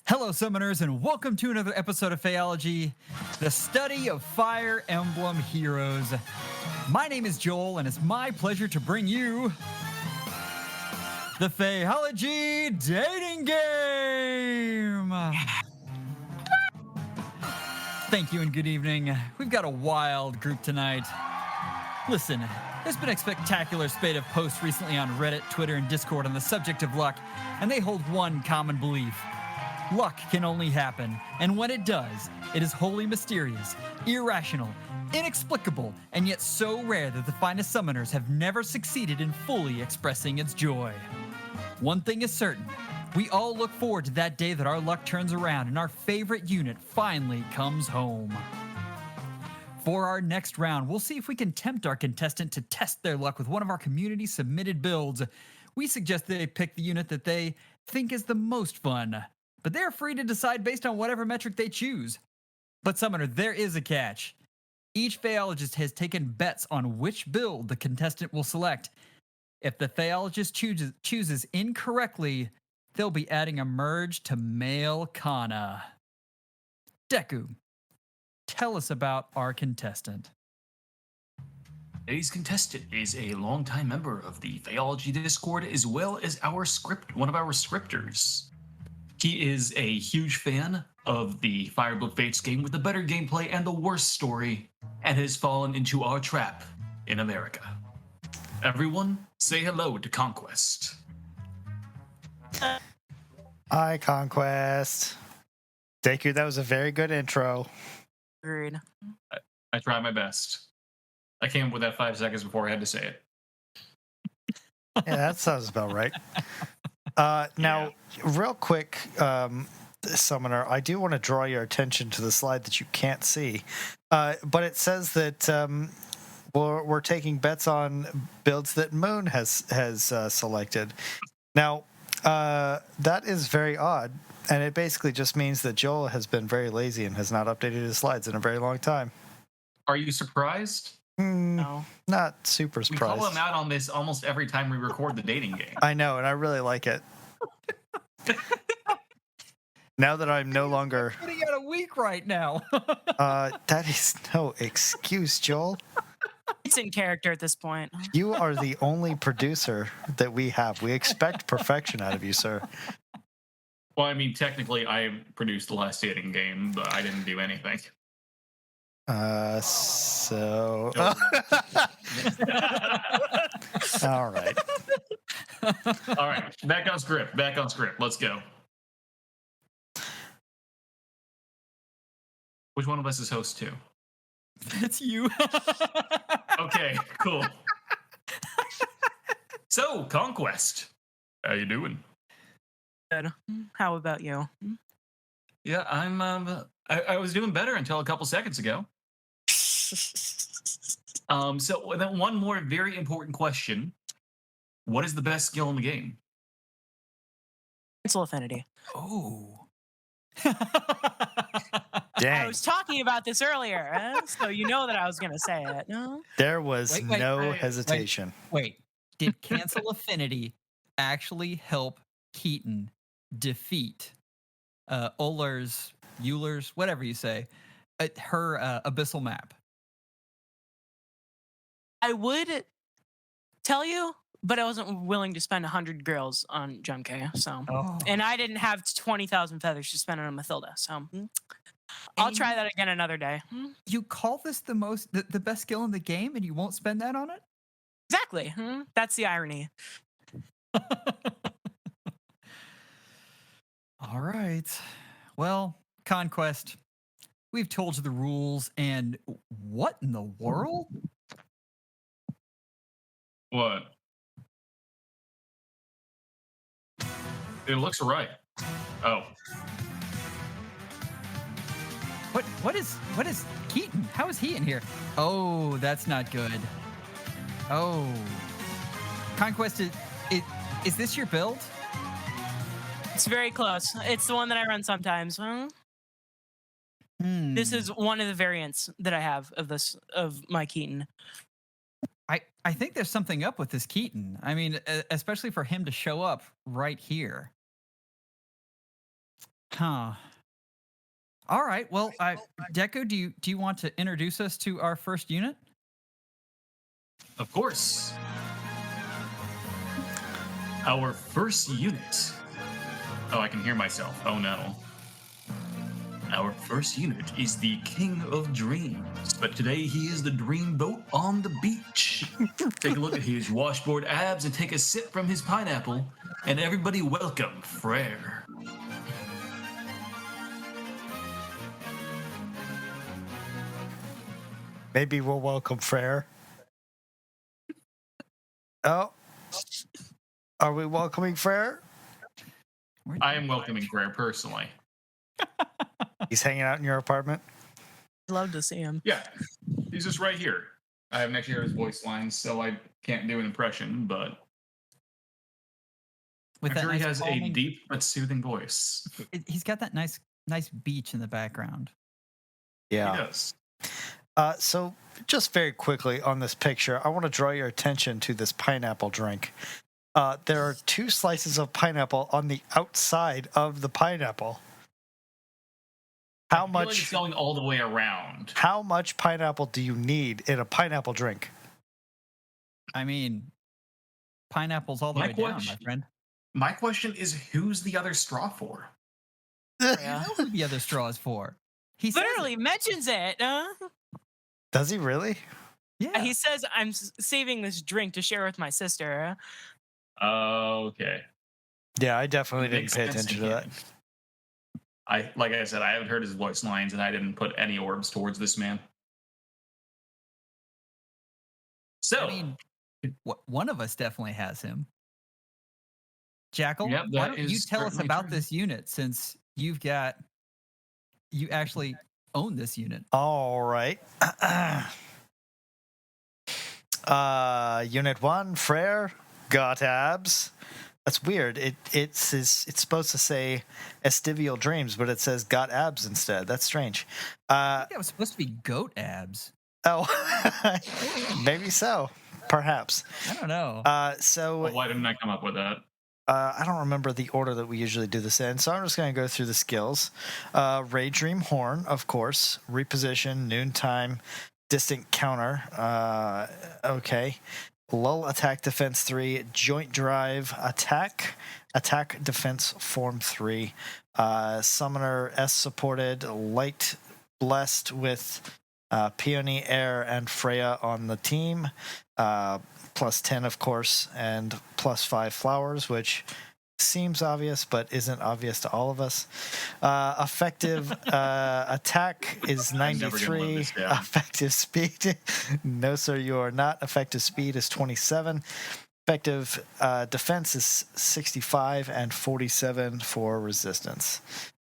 Hello, summoners, and welcome to another episode of FEHology, the study of Fire Emblem heroes. My name is Joel, and it's my pleasure to bring you the FEHology dating game. Thank you and good evening. We've got a wild group tonight. Listen, there's been a spectacular spate of posts recently on Reddit, Twitter, and Discord on the subject of luck, and they hold one common belief. Luck can only happen, and when it does, it is wholly mysterious, irrational, inexplicable, and yet so rare that the finest summoners have never succeeded in fully expressing its joy. One thing is certain, we all look forward to that day that our luck turns around and our favorite unit finally comes home. For our next round, we'll see if we can tempt our contestant to test their luck with one of our community-submitted builds. We suggest they pick the unit that they think is the most fun, but they're free to decide based on whatever metric they choose. But Summoner, there is a catch. Each Phaologist has taken bets on which build the contestant will select. If the Phaologist chooses incorrectly, they'll be adding a merge to male Kana. Deku, tell us about our contestant. Today's contestant is a longtime member of the FEHology Discord, as well as one of our scripters. He is a huge fan of the Fire Emblem Fates game with the better gameplay and the worst story, and has fallen into our trap in America. Everyone, say hello to Conquest. Hi, Conquest. Deku, that was a very good intro. Agreed. I tried my best. I came up with that 5 seconds before I had to say it. Yeah, that sounds about right. Now, real quick, Summoner, I do want to draw your attention to the slide that you can't see. But it says that we're taking bets on builds that Moon has selected. Now, that is very odd, and it basically just means that Joel has been very lazy and has not updated his slides in a very long time. Are you surprised? No. Not super We surprised. call him out on this almost every time we record the dating game. I know, and I really like it. Now that I'm no longer... Putting out a week right now. that is no excuse, Joel. It's in character at this point. You are the only producer that we have. We expect perfection out of you, sir. Well, I mean, technically, I produced the last dating game, but I didn't do anything. So... All right. All right, back on script. Let's go. Which one of us is host two? That's you. Okay, cool. So, Conquest, how you doing? Good. How about you? Yeah, I'm. I was doing better until a couple seconds ago. So then one more very important question: what is the best skill in the game? Cancel affinity. Oh. Dang. I was talking about this earlier, so you know that I was going to say it. No? There was Wait, no hesitation. Wait, did cancel affinity actually help Keaton defeat Euler's, whatever you say, her abyssal map? I would tell you, but I wasn't willing to spend 100 girls on Junke, so. Oh. And I didn't have 20,000 feathers to spend on Mathilda, so. I'll try that again another day. You call this the best skill in the game, and you won't spend that on it? Exactly. That's the irony. All right. Well, Conquest, we've told you the rules, and what in the world? What? It looks right. Oh. What is Keaton? How is he in here? Oh, that's not good. Oh. Conquest, is this your build? It's very close. It's the one that I run sometimes. This is one of the variants that I have of my Keaton. I think there's something up with this Keaton. I mean, especially for him to show up right here. Huh. All right. Well, Deku, do you want to introduce us to our first unit? Of course. Our first unit. Oh, I can hear myself. Oh no. Our first unit is the King of Dreams, but today he is the dreamboat on the beach. Take a look at his washboard abs and take a sip from his pineapple, and everybody welcome Frere. Maybe we'll welcome Frere. Oh, are we welcoming Frere? I am welcoming Frere personally. He's hanging out in your apartment. Love to see him. Yeah, he's just right here. I haven't actually heard his voice lines, so I can't do an impression, but I'm sure he has a deep but soothing voice. He's got that nice beach in the background. Yeah. He does. So just very quickly on this picture, I want to draw your attention to this pineapple drink. There are 2 slices of pineapple on the outside of the pineapple. How I feel like much? it's going all the way around. How much pineapple do you need in a pineapple drink? I mean, pineapple's all the way down, my friend. My question is, who's the other straw for? I know who the other straw is for. He Literally mentions it. Does he really? Yeah. He says, I'm saving this drink to share with my sister. Okay. Yeah, I definitely didn't Makes pay sense attention to that. Like I said, I haven't heard his voice lines, and I didn't put any orbs towards this man. So, I mean, one of us definitely has him. Jackal, Yep, why that don't you is tell us certainly about true. this unit, since you actually own this unit. All right. Unit 1, Frere, got abs. That's weird. It's supposed to say Estivial Dreams, but it says got abs instead. That's strange. I think that was supposed to be goat abs. Oh, maybe so. Perhaps. I don't know. So why didn't I come up with that? I don't remember the order that we usually do this in, so I'm just going to go through the skills. Ray Dream Horn, of course. Reposition, noontime, distant counter. Okay. Lull attack defense 3, joint drive attack defense form 3. Summoner S supported, light blessed with Peony, Air, and Freya on the team. Plus 10, of course, and plus 5 flowers, which seems obvious but isn't obvious to all of us. Effective attack is 93. Effective speed, no sir, you are not. Effective speed is 27. Effective defense is 65 and 47 for resistance.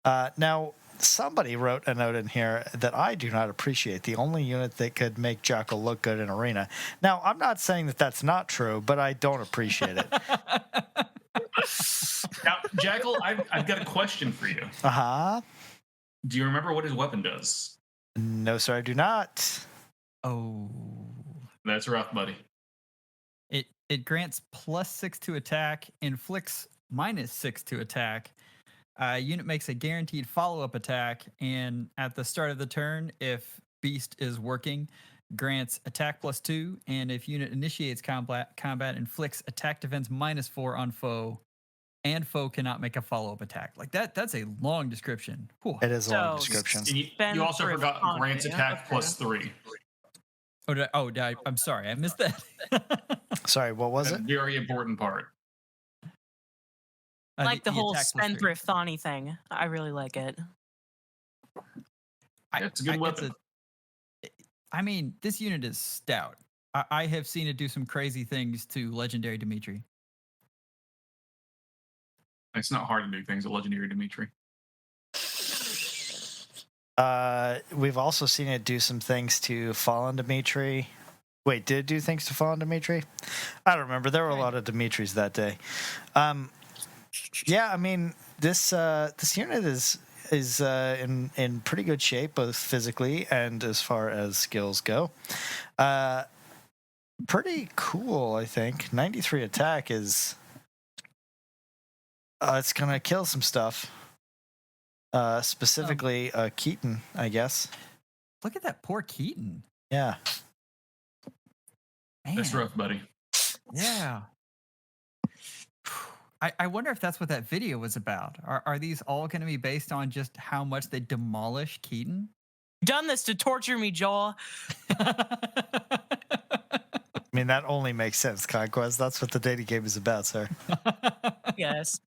Now, somebody wrote a note in here that I do not appreciate. The only unit that could make Jackal look good in Arena. Now, I'm not saying that that's not true, but I don't appreciate it. Now, Jackal, I've got a question for you. Uh-huh. Do you remember what his weapon does? No, sir, I do not. Oh. That's rough, buddy. It grants +6 to attack, inflicts -6 to attack. Unit makes a guaranteed follow-up attack, and at the start of the turn, if Beast is working, grants attack +2, and if unit initiates combat inflicts attack defense -4 on foe, and foe cannot make a follow-up attack. Like that's a long description. Whew. It is a long So, description. And you also forgot grants attack +3. I'm sorry, I missed that. Sorry, what was That's it? a very important part. Like the whole attack +3. spendthrift Thawny thing. I really like it. It's a good weapon. I mean, this unit is stout. I have seen it do some crazy things to Legendary Dimitri. It's not hard to do things at Legendary Dimitri. We've also seen it do some things to Fallen Dimitri. Wait, did it do things to Fallen Dimitri? I don't remember. There were a lot of Dimitris that day. Yeah, I mean, this unit is in pretty good shape, both physically and as far as skills go. Pretty cool, I think. 93 attack is it's gonna kill some stuff. Specifically, Keaton, I guess. Look at that poor Keaton. Yeah. Man. That's rough, buddy. Yeah. I wonder if that's what that video was about. Are these all going to be based on just how much they demolish Keaton? Done this to torture me, Joel. I mean, that only makes sense, Conquest. That's what the dating game is about, sir. Yes.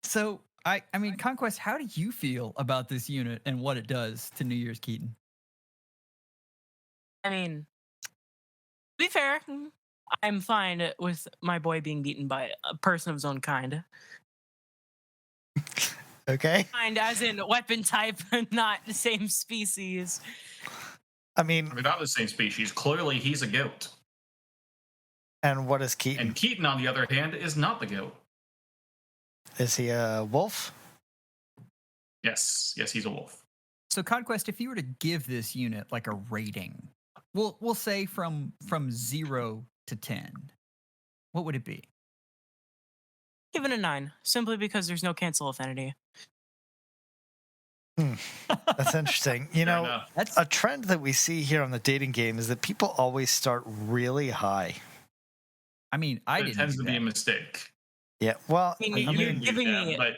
So, I mean, Conquest, how do you feel about this unit and what it does to New Year's Keaton? I mean, to be fair, I'm fine with my boy being beaten by a person of his own kind. Okay. Kind as in weapon type, not the same species. I mean, They're not the same species. Clearly, he's a goat. and what is Keaton? And Keaton, on the other hand, is not the goat. Is he a wolf? Yes, he's a wolf. So, Conquest, if you were to give this unit like a rating, we'll say from 0 to 10, what would it be? Give it a 9, simply because there's no cancel affinity. That's interesting. You Fair know, enough. That's a trend that we see here on the dating game is that people always start really high. I mean, I It didn't tends do to be a that. mistake. Yeah. Well, I mean, You you're didn't do giving that, me but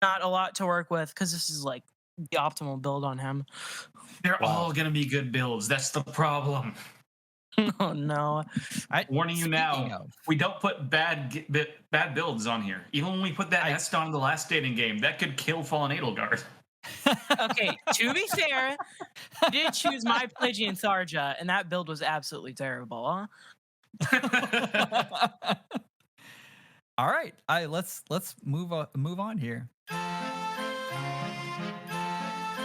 not a lot to work with because this is like the optimal build on him. they're Wow. all going to be good builds. That's the problem. Oh no. Warning you Speaking now, of, we don't put bad builds on here. Even when we put that nest on in the last dating game, that could kill Fallen Edelgard. Okay, to be fair, I did choose my Pelagian Tharja, and that build was absolutely terrible. all right, let's move on here.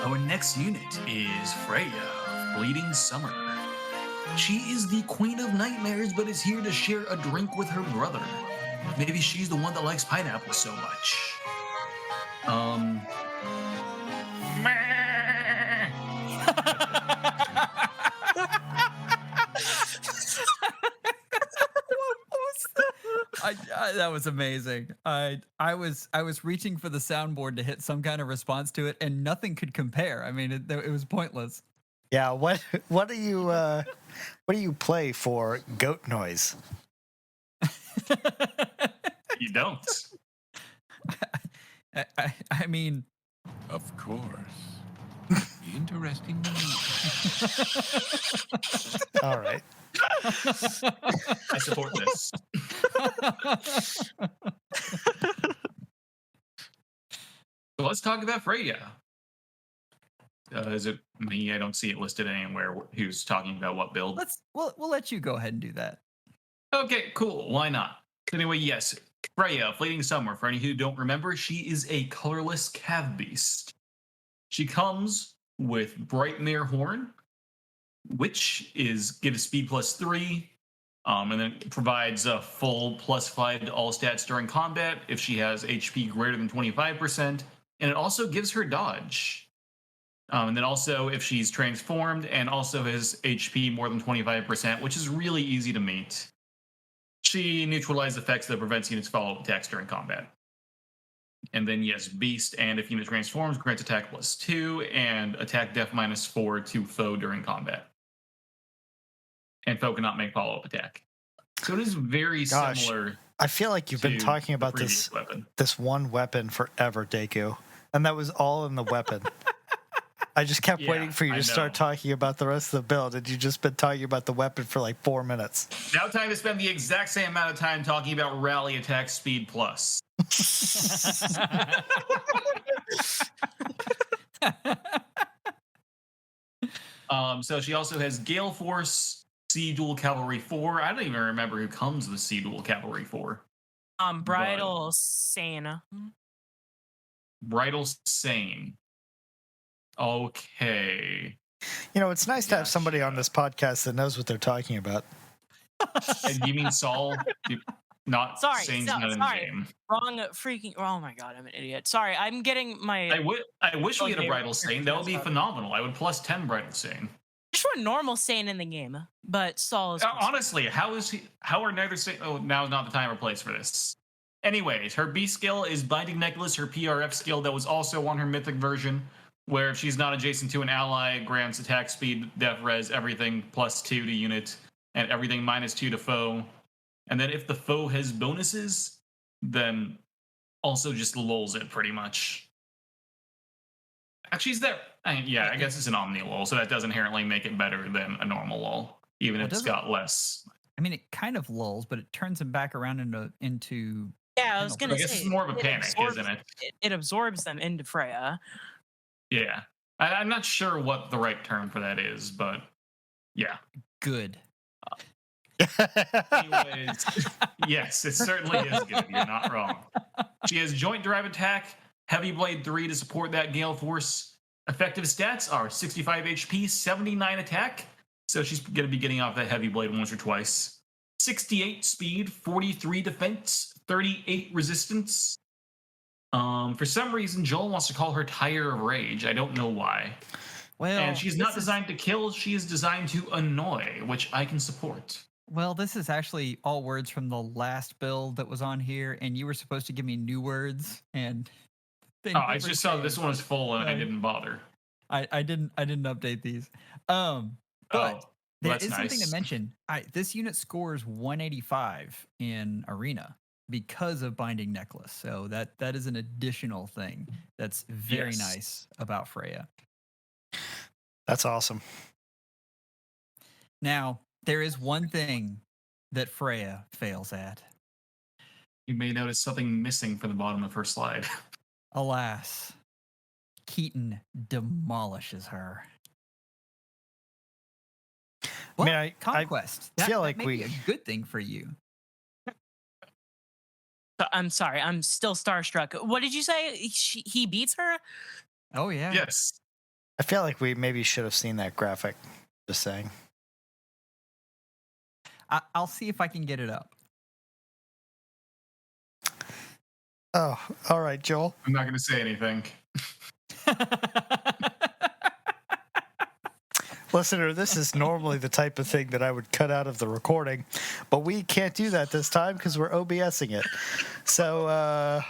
Our next unit is Freya, Bleeding Summer. She is the queen of nightmares, but is here to share a drink with her brother. Maybe she's the one that likes pineapple so much. That was amazing. I was reaching for the soundboard to hit some kind of response to it, and nothing could compare. I mean, it was pointless. yeah. What do you play for goat noise? You don't. I mean, Of course. Interesting. All right. I support this. So let's talk about Freya. Is it me? I don't see it listed anywhere who's talking about what build. we'll let you go ahead and do that. Okay, cool. Why not? Anyway, yes. Freya, Fleeting Summer. For any who don't remember, she is a colorless cav beast. She comes with Brightmare Horn, which gives speed +3, and then provides a full +5 to all stats during combat if she has HP greater than 25%, and it also gives her dodge. And then also if she's transformed, and also has HP more than 25%, which is really easy to meet. She neutralizes effects that prevents units follow-up attacks during combat. And then yes, Beast, and if unit transforms, grants attack +2 and attack def -4 to foe during combat. And foe cannot make follow-up attack. So it is very Gosh, similar. I feel like you've been to talking the about previous weapon. this one weapon forever, Deku, and that was all in the weapon. I just kept Yeah, waiting for you I to start know. talking about the rest of the build, and you've just been talking about the weapon for like 4 minutes. Now time to spend the exact same amount of time talking about rally attack speed plus. So she also has Gale Force, Sea Dual Cavalry 4. I don't even remember who comes with Sea Dual Cavalry 4. Bridal Sane. Bridal Sane. Okay. You know, it's nice to have somebody on Gotcha. this podcast that knows what they're talking about. And you mean Saul? Not Sorry, Sane's so- not in sorry. the game. Wrong freaking. Oh my god, I'm an idiot. Sorry, I'm getting my. I wish we had a Okay, Bridal Sane. That would be that's phenomenal. I would +10 Bridal Sane. Just for normal Sane in the game, but Saul is. Honestly, how are neither Sane? Oh, now is not the time or place for this. Anyways, her B skill is Binding Necklace, her PRF skill that was also on her Mythic version, where if she's not adjacent to an ally, grants attack speed, def res, everything +2 to unit, and everything -2 to foe. And then if the foe has bonuses, then also just lulls it pretty much. Actually, is that? Yeah, I guess it's an Omni lull, so that does inherently make it better than a normal lull, even Well, if it's got less. I mean, it kind of lulls, but it turns him back around into Yeah, I was penalty. gonna I guess say it's more of a it panic, absorbs- isn't it? It absorbs them into Freya. Yeah. I'm not sure what the right term for that is, but yeah. good. Anyways, yes, it certainly is good. You're not wrong. She has Joint Drive Attack, Heavy Blade 3 to support that Gale Force. Effective stats are 65 HP, 79 attack. So she's going to be getting off that Heavy Blade once or twice. 68 speed, 43 defense, 38 resistance. For some reason, Joel wants to call her Tire of Rage. I don't know why. Well, And she's not designed to kill, she is designed to annoy, which I can support. Well, this is actually all words from the last build that was on here, and you were supposed to give me new words, and they Oh, I never just saw came. this one was full and I Right. didn't bother. I didn't update these. But Oh, there that's is something to nice. mention. This unit scores 185 in arena because of Binding Necklace, so that is an additional thing that's very Yes. nice about Freya. That's awesome. Now, there is one thing that Freya fails at. You may notice something missing from the bottom of her slide. Alas, Keaton demolishes her. I mean, Well, I Conquest. feel That like may we- be a good thing for you. I'm sorry, I'm still starstruck. What did you say? He beats her? Oh yeah. Yes. I feel like we maybe should have seen that graphic. Just saying. I'll see if I can get it up. Oh, all right, Joel. I'm not going to say anything. Listener, this is normally the type of thing that I would cut out of the recording, but we can't do that this time because we're OBSing it. So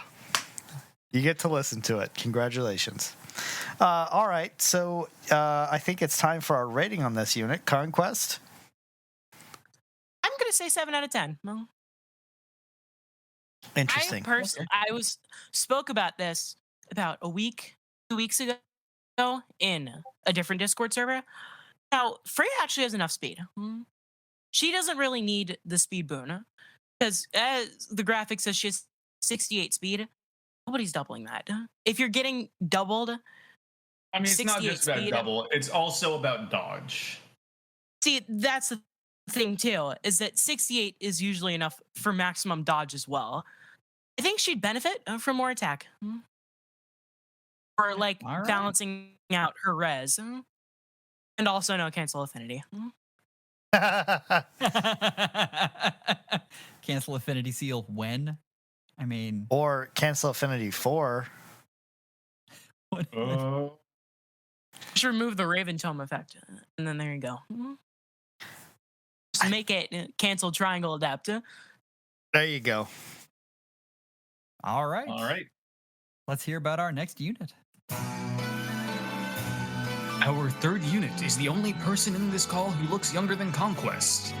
you get to listen to it. Congratulations. All right, so I think it's time for our rating on this unit, Conquest. I'm gonna say 7 out of 10. Well, Interesting. I spoke about this about 2 weeks ago in a different Discord server. Now, Freya actually has enough speed. She doesn't really need the speed boon because as the graphic says, she has 68 speed. Nobody's doubling that. If you're getting doubled, I mean, it's not 68 just about speed. double, it's also about dodge. see, that's the thing too, is that 68 is usually enough for maximum dodge as well. I think she'd benefit from more attack. Or like All right. balancing out her res. And also no cancel affinity. Cancel Affinity Seal when? I mean, Or cancel Affinity 4. Just remove the Raven Tome effect. And then there you go. Just make it cancel Triangle Adept. There you go. all right. All right. Let's hear about our next unit. Our third unit is the only person in this call who looks younger than Conquest.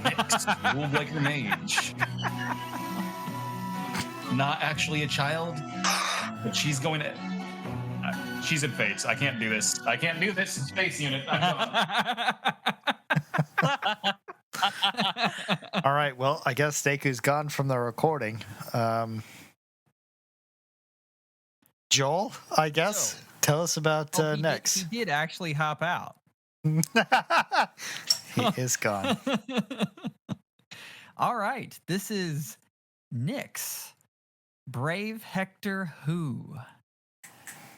Next, jowelbg Mage. Not actually a child, but she's going to. She's in face. I can't do this. I can't do this. It's face unit. All right, well, I guess Deku's gone from the recording. Joel, I guess, So- tell us about Oh, he next. did actually hop out. He is gone. All right. This is Nyx, Brave Hector Who.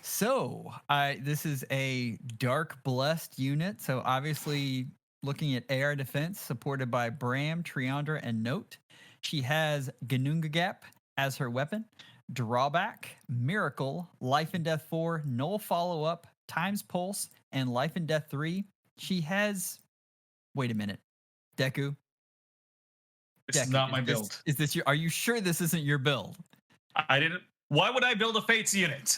So, this is a Dark Blessed unit. So, obviously, looking at AR defense, supported by Bram, Triandra, and Note. She has Ganungagap as her weapon. Drawback, Miracle, Life and Death 4, Null Follow-Up, Times Pulse, and Life and Death 3. She has... Wait a minute. Deku, This is not my build. Is this your? Are you sure this isn't your build? I didn't. Why would I build a Fates unit?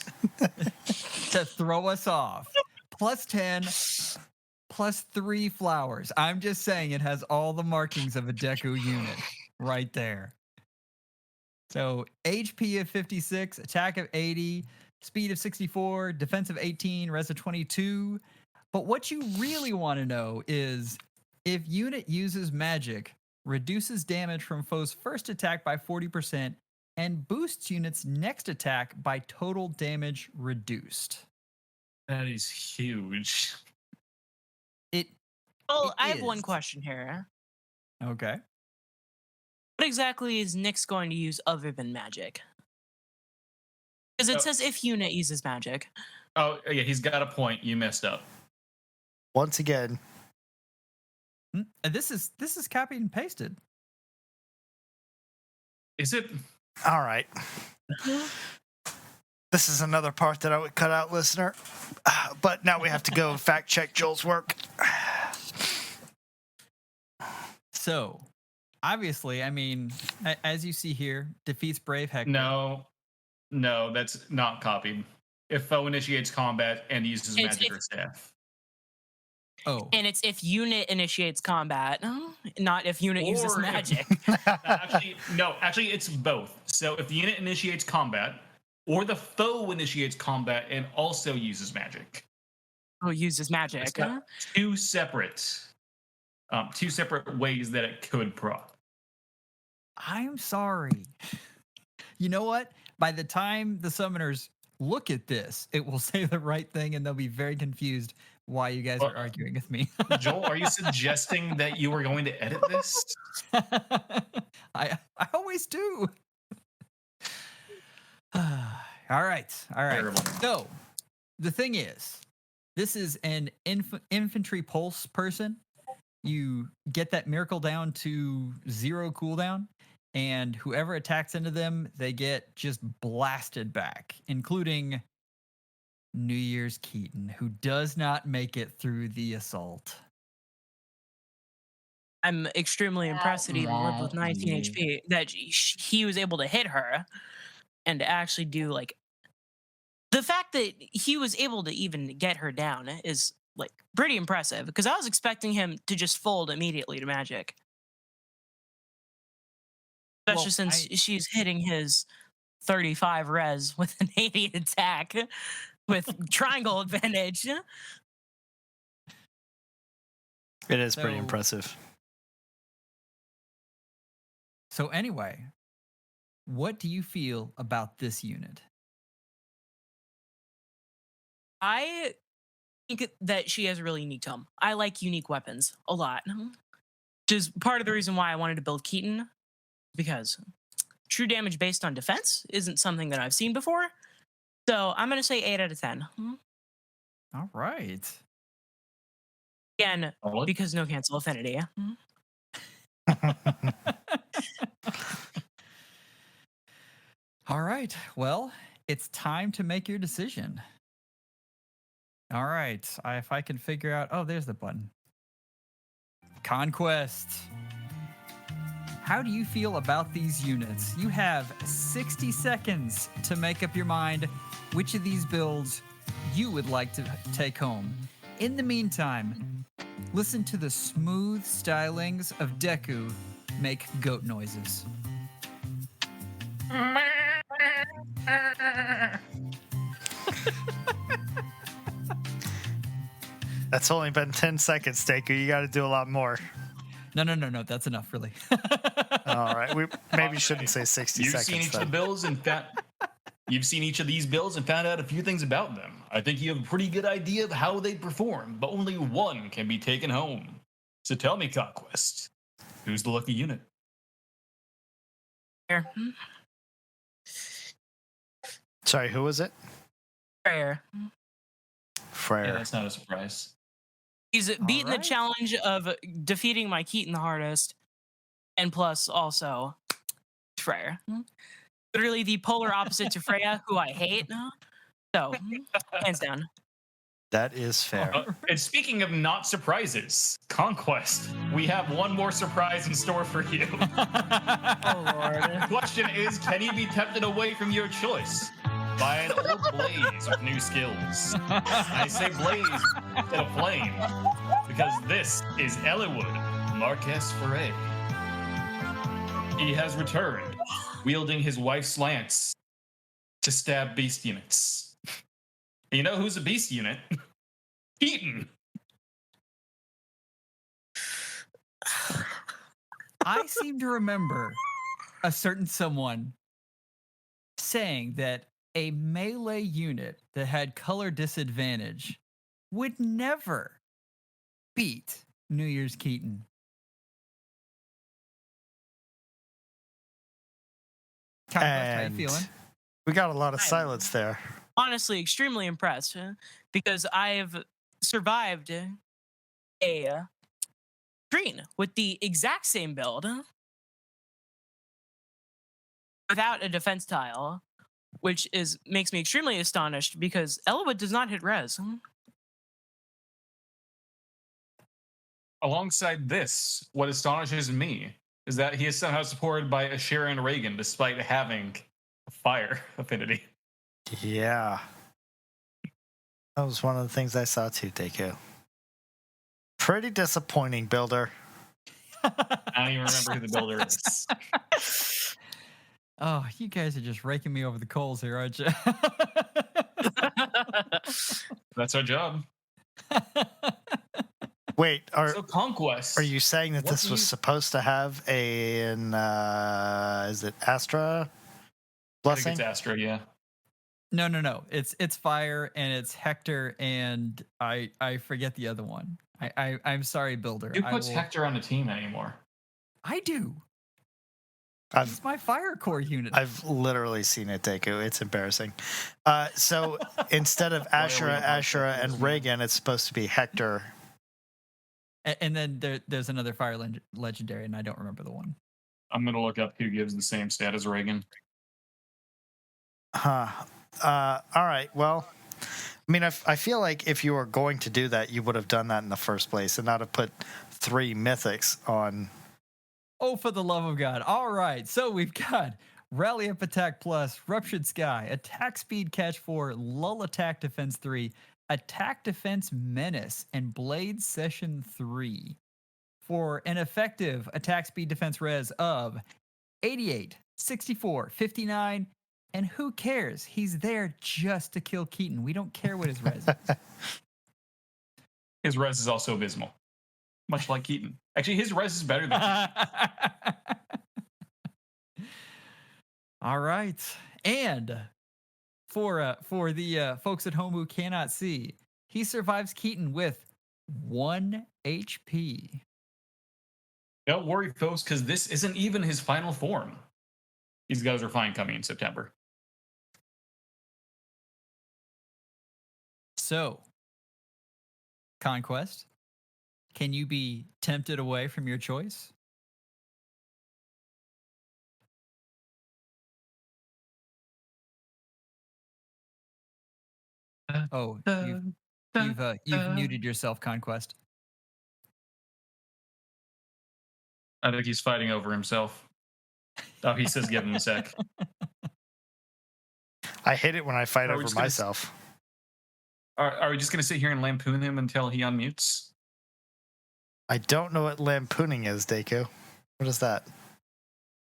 To throw us off. Plus 10, plus 3 flowers. I'm just saying it has all the markings of a Deku unit right there. So HP of 56, attack of 80, speed of 64, defense of 18, res of 22. But what you really want to know is if unit uses magic, reduces damage from foe's first attack by 40%, and boosts unit's next attack by total damage reduced. That is huge. Well, It I have one is. question here. Okay. What exactly is Nyx going to use other than magic? Because it says if unit uses magic. Oh yeah, he's got a point. You messed up. Once again, This is copied and pasted. Is it? all right. This is another part that I would cut out, listener. But now we have to go fact check Joel's work. So, obviously, I mean, as you see here, defeats Brave Hector. No, that's not copied. If foe initiates combat and uses magic or staff. Oh, And it's if unit initiates combat, not if unit uses Or if- magic. Actually, it's both. So if the unit initiates combat, or the foe initiates combat and also uses magic. Oh, uses magic. It's got two separate ways that it could prop. I'm sorry. You know what? By the time the summoners look at this, it will say the right thing and they'll be very confused why you guys are arguing with me. Joel, are you suggesting that you were going to edit this? I always do. All right. Terrible. So the thing is, this is an infantry pulse person. You get that miracle down to 0 cooldown, and whoever attacks into them, they get just blasted back, including New Year's Keaton, who does not make it through the assault. I'm extremely impressed that he lived with 19 HP, that he was able to hit her and to actually do like the fact that he was able to even get her down is like pretty impressive because I was expecting him to just fold immediately to magic. Especially since she's hitting his 35 res with an 80 attack with triangle advantage. It is pretty So- impressive. So anyway, what do you feel about this unit? I think that she has a really unique tome. I like unique weapons a lot. Which is part of the reason why I wanted to build Keaton, because true damage based on defense isn't something that I've seen before. So I'm going to say 8 out of 10. All right. Again, Solid. because no cancel affinity. All right. Well, it's time to make your decision. All right. If I can figure out. Oh, there's the button. Conquest. How do you feel about these units? You have 60 seconds to make up your mind which of these builds you would like to take home. In the meantime, listen to the smooth stylings of Deku make goat noises. That's only been 10 seconds, Deku. You got to do a lot more. No. That's enough, really. All right. We maybe shouldn't say 60 You've seconds. seen each of the then. builds and you've seen each of these builds and found out a few things about them. I think you have a pretty good idea of how they perform, but only one can be taken home. So tell me, Conquest, who's the lucky unit? Fair. Sorry, who was it? Fair. Freyr. Yeah, that's not a surprise. He's beaten the right. challenge of defeating my Keaton the hardest, and plus also Freya. Literally the polar opposite to Freya, who I hate. So, hands down. That is fair. And speaking of not surprises, Conquest, we have one more surprise in store for you. Oh Lord. The question is, can you be tempted away from your choice by an old blaze with new skills? I say blaze instead of flame because this is Illialidur, Marquess Foray. He has returned, wielding his wife's lance to stab beast units. You know who's a beast unit? Keaton. I seem to remember a certain someone saying that a melee unit that had color disadvantage would never beat New Year's Keaton. Conquest, how you And feeling? we got a lot of silence there. Honestly, extremely impressed because I've survived a screen with the exact same build without a defense tile, which makes me extremely astonished because Illialidur does not hit res. Alongside this, what astonishes me is that he is somehow supported by Ashera and Reagan despite having a fire affinity. Yeah. That was one of the things I saw too, Deku. Pretty disappointing, builder. I don't even remember who the builder is. Oh, you guys are just raking me over the coals here, aren't you? That's our job. Wait, So Conquest. are you saying that What this do was you- supposed to have is it Astra I think blessing? it's Astra, yeah. No. It's fire and it's Hector and I forget the other one. I'm sorry, builder. Who puts Hector on the team anymore? I do. I've It's my fire core unit. I've literally seen it, Deku. It's embarrassing. So instead of Why are we about Ashura, to and lose? Reagan, it's supposed to be Hector. And then there's another fire legendary, and I don't remember the one. I'm going to look up who gives the same stat as Reagan. Huh. All right. Well, I mean, I feel like if you were going to do that, you would have done that in the first place and not have put 3 mythics on. Oh, for the love of God. All right. So we've got Rally Up Attack Plus, Ruptured Sky, Attack Speed Catch 4, Lull Attack Defense 3, Attack Defense Menace, and Blade Session 3 for an effective attack speed defense res of 88, 64, 59, and who cares? He's there just to kill Keaton. We don't care what his res is. His res is also abysmal, much like Keaton. Actually, his res is better than Keaton. All right. And for the folks at home who cannot see, he survives Keaton with 1 HP. Don't worry, folks, because this isn't even his final form. These guys are fine coming in September. So, Conquest, can you be tempted away from your choice? Oh, you've muted yourself, Conquest. I think he's fighting over himself. Oh, he says give him a sec. I hate it when I fight Are we over just gonna myself. Are we just going to sit here and lampoon him until he unmutes? I don't know what lampooning is, Deku. What is that?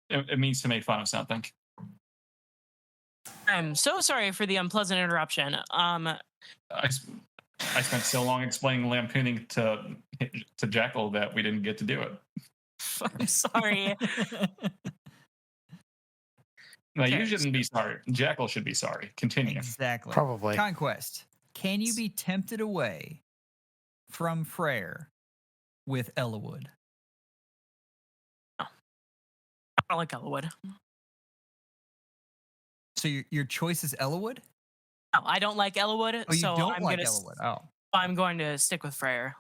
It means to make fun of something. I'm so sorry for the unpleasant interruption. I spent so long explaining lampooning to Jackal that we didn't get to do it. I'm sorry. No, Okay. you shouldn't be sorry. Jackal should be sorry. Continue. Exactly. Probably. Conquest, can you be tempted away from Freyr with Illialidur? I don't like Illialidur. So your choice is Illialidur? No, I don't like Illialidur, Oh, you so don't I'm like gonna Illialidur. Oh. I'm going to stick with Freyr.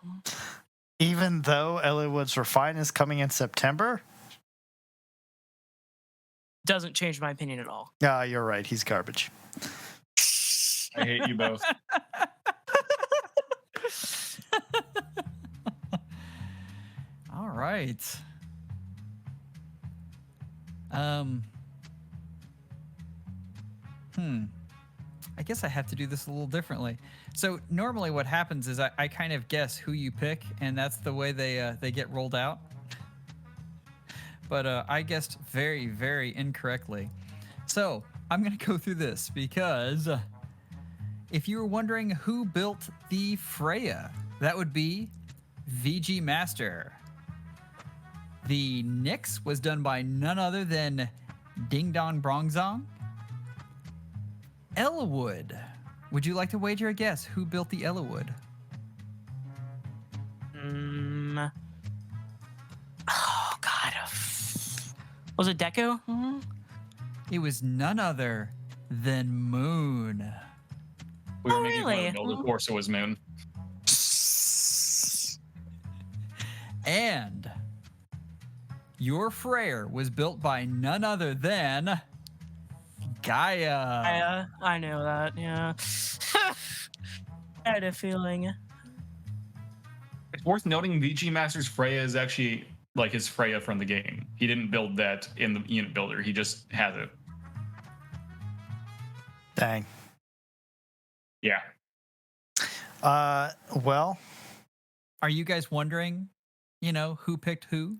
Even though Illiwood's Refine is coming in September? Doesn't change my opinion at all. Ah, you're right. He's garbage. I hate you both. All right. I guess I have to do this a little differently. So normally what happens is I kind of guess who you pick, and that's the way they get rolled out. But I guessed very, very incorrectly. So I'm going to go through this because if you were wondering who built the Freya, that would be VG Master. The Nyx was done by none other than Ding Dong Brongzong. Illialidur. Would you like to wager a guess who built the Illialidur? Oh God. Was it Deku? It was none other than Moon. We were Oh, making really? fun of Build, of course it was Moon. And your Freyr was built by none other than Gaia. I know that. Yeah. I had a feeling. It's worth noting VG Master's Freya is actually like his Freya from the game. He didn't build that in the unit builder. He just has it. Dang. Yeah. Well, Are you guys wondering, who picked who?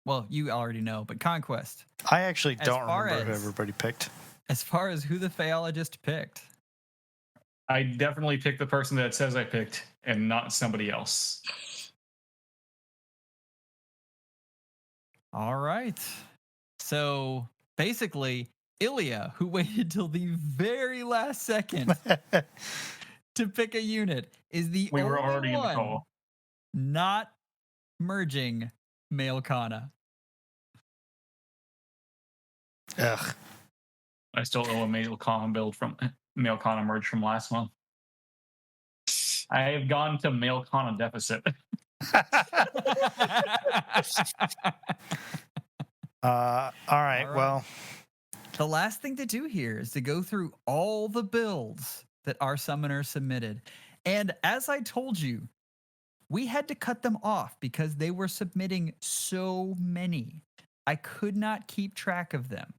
Well, you already know, but Conquest. I actually As don't far remember who as- everybody picked. As far as who the Phaologist picked, I definitely picked the person that says I picked and not somebody else. all right. So basically, Ilya, who waited till the very last second to pick a unit, is the We only were already in the one call. not merging Male Kana. Ugh. I still owe a Male Kana build from Male Kana merge from last month. I have gone to Male Kana deficit. All right. right. Well, The last thing to do here is to go through all the builds that our summoner submitted. And as I told you, we had to cut them off because they were submitting so many. I could not keep track of them.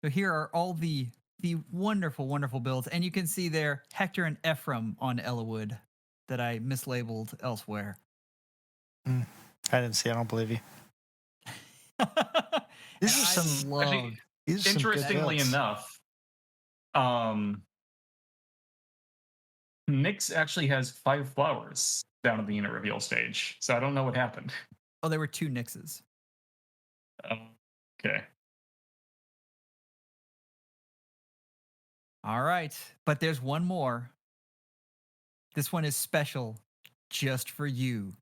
So here are all the wonderful, wonderful builds. And you can see there Hector and Ephraim on Illialidur that I mislabeled elsewhere. I didn't see. I don't believe you. These are I some. love- Actually, These are some good interestingly builds. enough, Nyx actually has 5 flowers down at the unit reveal stage. So I don't know what happened. Oh, there were 2 Nyxes. Okay. All right, but there's one more. This one is special just for you.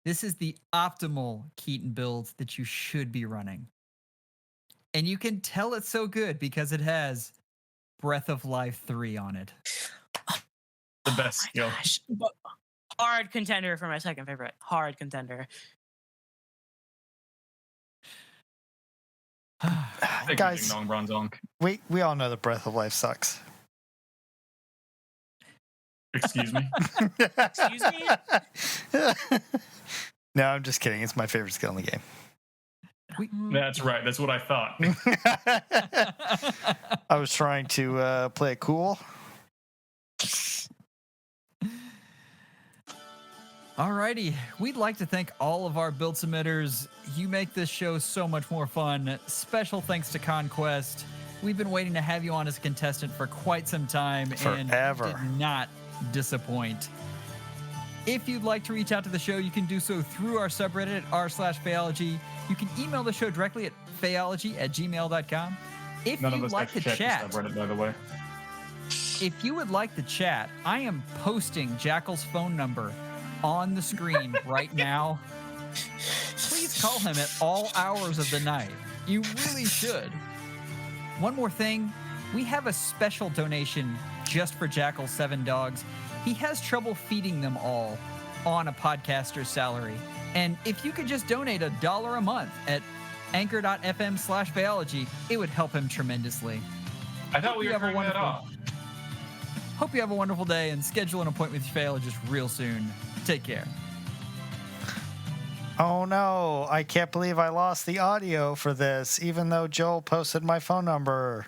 This is the optimal Keaton build that you should be running. And you can tell it's so good because it has Breath of Life 3 on it. The best Oh skill. my gosh. But hard contender for my second favorite. Hard contender. Thank you, Guys, Ding Dong Bronzong. we all know that Breath of Life sucks. Excuse me. Excuse me? No, I'm just kidding. It's my favorite skill in the game. That's right. That's what I thought. I was trying to play it cool. Alrighty, we'd like to thank all of our build submitters. You make this show so much more fun. Special thanks to Conquest. We've been waiting to have you on as a contestant for quite some time Forever. and you did not disappoint. If you'd like to reach out to the show, you can do so through our subreddit at r/FEHology. You can email the show directly at FEHology@gmail.com. If None of you'd us like to actually chat, checked the subreddit, by the way. if you would like to chat, I am posting Jackal's phone number on the screen right now. Please call him at all hours of the night. You really should. One more thing, we have a special donation just for Jackal's 7 dogs. He has trouble feeding them all on a podcaster's salary. And if you could just donate $1 a month at anchor.fm/FEHology, it would help him tremendously. I thought we You were have a turning that wonderful- off. Hope you have a wonderful day and schedule an appointment with your FEHologist real soon. Take care. Oh no, I can't believe I lost the audio for this, even though Joel posted my phone number.